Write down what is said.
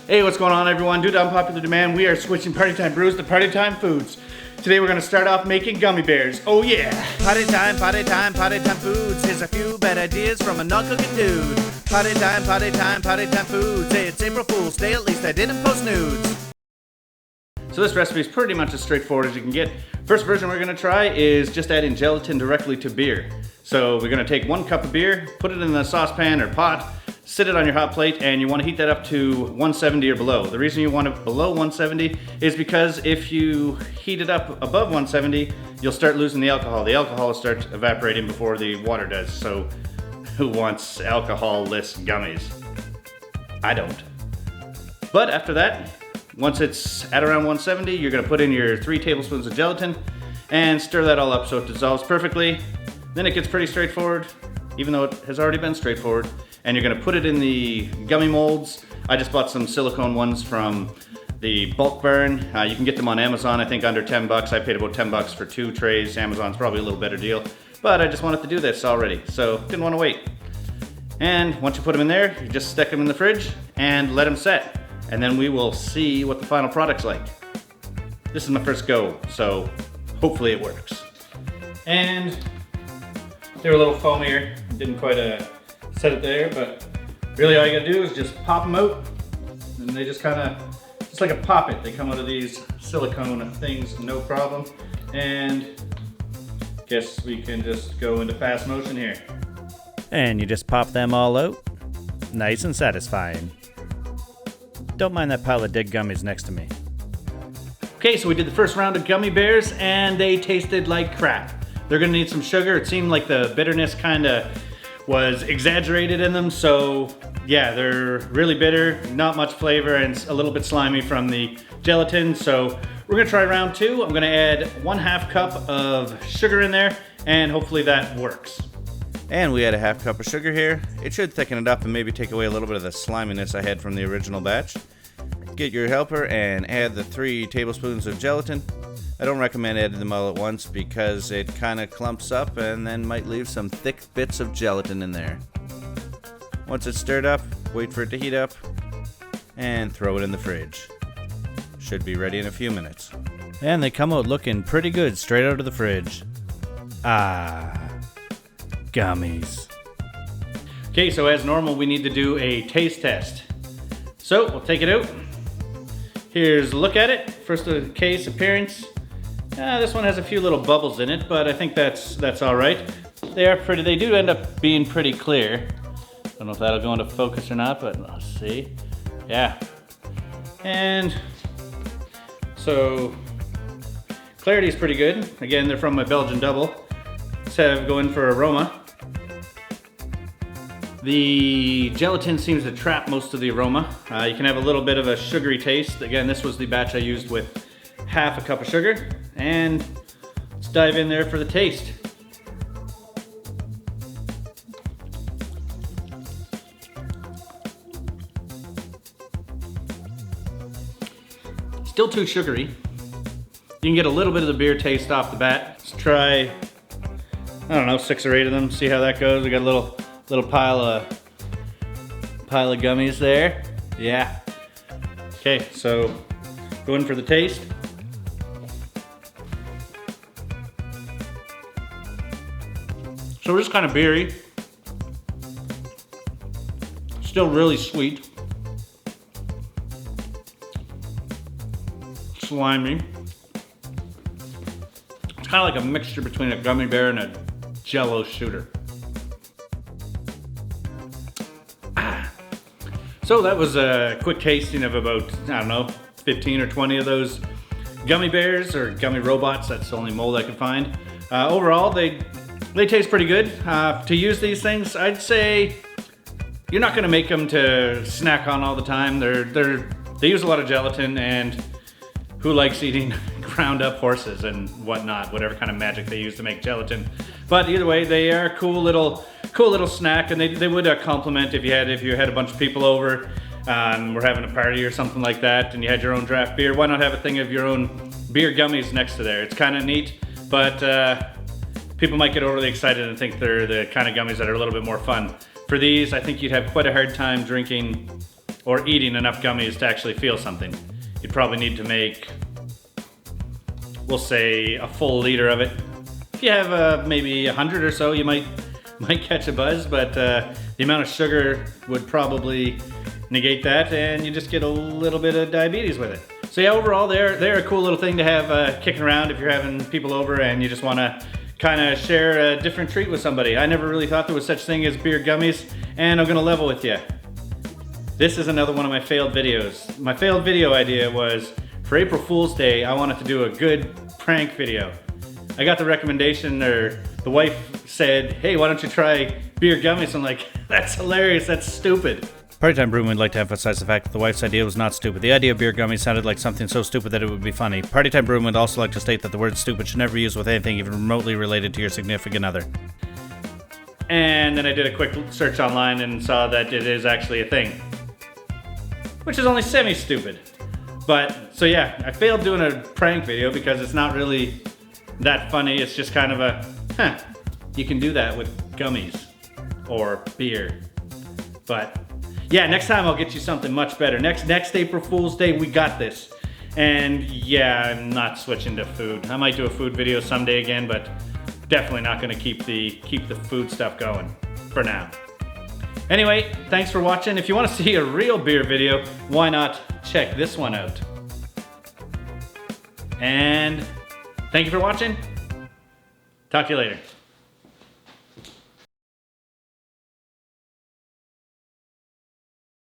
Hey, what's going on everyone? Due to unpopular demand, we are switching party time brews to party time foods. Today we're gonna start off making gummy bears. Oh yeah! Party time foods. Here's a few bad ideas from a non-cooking dude. Party time foods. Hey, it's April Fool's Day, at least I didn't post nudes. So this recipe is pretty much as straightforward as you can get. First version we're gonna try is just adding gelatin directly to beer. So we're gonna take 1 cup of beer, put it in the saucepan or pot, sit it on your hot plate, and you want to heat that up to 170 or below. The reason you want it below 170 is because if you heat it up above 170, you'll start losing the alcohol. The alcohol will start evaporating before the water does. So who wants alcohol-less gummies? I don't. But after that, once it's at around 170, you're gonna put in your 3 tablespoons of gelatin and stir that all up so it dissolves perfectly. Then it gets pretty straightforward, even though it has already been straightforward. And you're gonna put it in the gummy molds. I just bought some silicone ones from the Bulk Barn. You can get them on Amazon, I think under 10 bucks. I paid about 10 bucks for 2 trays. Amazon's probably a little better deal. But I just wanted to do this already, so didn't wanna wait. And once you put them in there, you just stick them in the fridge and let them set. And then we will see what the final product's like. This is my first go, so hopefully it works. And they're a little foamier. Didn't quite set it there, but really all you gotta do is just pop them out, and they just kind of, just like a pop-it, they come out of these silicone things, no problem. And guess we can just go into fast motion here. And you just pop them all out. Nice and satisfying. Don't mind that pile of dead gummies next to me. Okay, so we did the first round of gummy bears, and they tasted like crap. They're gonna need some sugar. It seemed like the bitterness kinda was exaggerated in them, so yeah, they're really bitter, not much flavor, and a little bit slimy from the gelatin. So we're gonna try round 2. I'm gonna add 1/2 cup of sugar in there, and hopefully that works. And we add a 1/2 cup of sugar here. It should thicken it up and maybe take away a little bit of the sliminess I had from the original batch. Get your helper and add the 3 tablespoons of gelatin. I don't recommend adding them all at once because it kind of clumps up and then might leave some thick bits of gelatin in there. Once it's stirred up, wait for it to heat up and throw it in the fridge. Should be ready in a few minutes. And they come out looking pretty good straight out of the fridge. Ah, gummies. Okay, so as normal, we need to do a taste test. So we'll take it out. Here's a look at it. First the case appearance. This one has a few little bubbles in it, but I think that's all right. They are pretty. They do end up being pretty clear. I don't know if that'll go into focus or not, but let's see. Yeah. And so clarity is pretty good. Again, they're from my Belgian Dubbel. Let's go in for aroma. The gelatin seems to trap most of the aroma. You can have a little bit of a sugary taste. Again, this was the batch I used with 1/2 cup of sugar. And let's dive in there for the taste. Still too sugary. You can get a little bit of the beer taste off the bat. Let's try, I don't know, 6 or 8 of them, see how that goes. We got a little pile of gummies there. Yeah. Okay, so going for the taste. So we're just kind of beery. Still really sweet. Slimy. It's kind of like a mixture between a gummy bear and a Jell-O shooter. So that was a quick tasting of about, I don't know, 15 or 20 of those gummy bears or gummy robots. That's the only mold I could find. Overall, they taste pretty good. To use these things, I'd say you're not gonna make them to snack on all the time. They use a lot of gelatin, and who likes eating ground up horses and whatnot, whatever kind of magic they use to make gelatin. But either way, they are a cool little snack, and they would complement if you had a bunch of people over and we're having a party or something like that, and you had your own draft beer. Why not have a thing of your own beer gummies next to there? It's kind of neat, but people might get overly excited and think they're the kind of gummies that are a little bit more fun. For these, I think you'd have quite a hard time drinking or eating enough gummies to actually feel something. You'd probably need to make, we'll say, a full liter of it. If you have maybe 100 or so, you might catch a buzz, but the amount of sugar would probably negate that, and you just get a little bit of diabetes with it. So yeah, overall, they're a cool little thing to have kicking around if you're having people over and you just want to kind of share a different treat with somebody. I never really thought there was such thing as beer gummies, and I'm gonna level with you. This is another one of my failed videos. My failed video idea was, for April Fool's Day, I wanted to do a good prank video. I got the recommendation, or the wife said, hey, why don't you try beer gummies? I'm like, that's hilarious, that's stupid. Party Time Brewing would like to emphasize the fact that the wife's idea was not stupid. The idea of beer gummies sounded like something so stupid that it would be funny. Party Time Brewing would also like to state that the word stupid should never be used with anything even remotely related to your significant other. And then I did a quick search online and saw that it is actually a thing, which is only semi-stupid. But, so yeah, I failed doing a prank video because it's not really that funny. It's just kind of a, you can do that with gummies or beer. But yeah, next time I'll get you something much better. Next April Fool's Day, we got this. And yeah, I'm not switching to food. I might do a food video someday again, but definitely not gonna keep the food stuff going for now. Anyway, thanks for watching. If you wanna see a real beer video, why not check this one out? And thank you for watching. Talk to you later.